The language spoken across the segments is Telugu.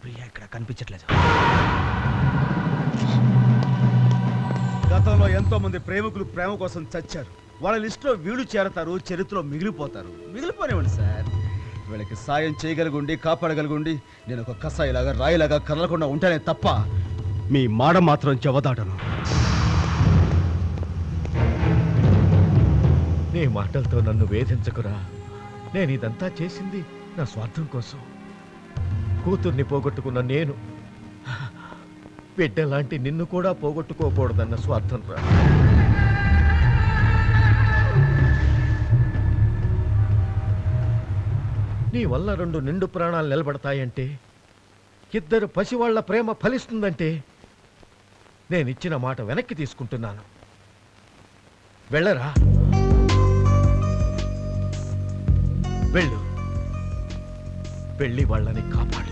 ప్రియా ఇక్కడ కనిపించట్లేదు. గతంలో ఎంతో మంది ప్రేమికులు ప్రేమ కోసం చచ్చారు. వాళ్ళ లిస్టులో వీళ్ళు చేరతారు, చరిత్రలో మిగిలిపోతారు. మిగిలిపోనివ్వండి సార్. వీళ్ళకి సాయం చేయగలిగుండి, కాపాడగలిగుండి నేను ఒక కసాయిలాగా రాయిలాగా కదలకుండా ఉంటానే తప్ప మీ మాట మాత్రం చెవదాటను. నీ మాటలతో నన్ను వేధించకురా. నేను ఇదంతా చేసింది నా స్వార్థం కోసం. కూతుర్ని పోగొట్టుకున్న నేను బిడ్డలాంటి నిన్ను కూడా పోగొట్టుకోకూడదన్న స్వార్థం రా. నీ వల్ల 2 నిండు ప్రాణాలు నిలబడతాయంటే, 2 పసివాళ్ల ప్రేమ ఫలిస్తుందంటే నేనిచ్చిన మాట వెనక్కి తీసుకుంటున్నాను. వెళ్ళరా, వెళ్ళు. వెళ్ళి వాళ్ళని కాపాడు.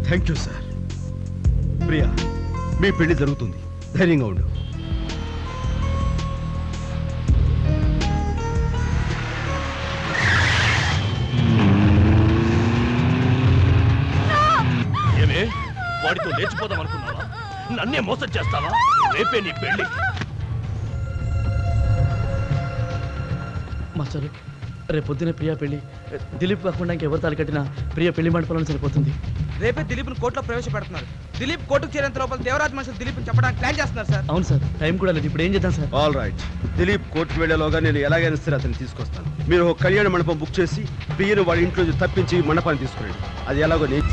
Thank you sir. ప్రియా, మీ పెళ్లి జరుగుతుంది, ధైర్యంగా ఉండు. ఏమే వాడితో లేచిపోదాం అనుకున్నావా? నన్నే మోసం చేస్తావా? రేపే నీ పెళ్లి. మాస్టర్, రేపు పొద్దునే ప్రియా పెళ్లి. దిలీప్ కాకుండా ఇంకెవరు తాలి కట్టినా ప్రియ పెళ్లి మండపంలో సరిపోతుంది. రేపే దిలీప్ని కోర్టులో ప్రవేశపెడుతున్నారు. దిలీప్ కోర్టుకు చేరేంత లోపల దేవరాజ్ మనుషులు దిలీప్ని చెప్పడానికి ప్లాన్ చేస్తున్నారు సార్. అవును సార్, టైం కూడా లేదు. ఇప్పుడు ఏం చేద్దాం సార్? ఆల్ రైట్, దిలీప్ కోర్టుకు వెళ్లేలోగా నేను ఎలాగైనా సరే అతన్ని తీసుకొస్తాను. మీరు ఒక కళ్యాణ మండపం బుక్ చేసి ప్రియను వాడి ఇంట్లో తప్పించి మండపాన్ని తీసుకురండి. అది ఎలాగో నేను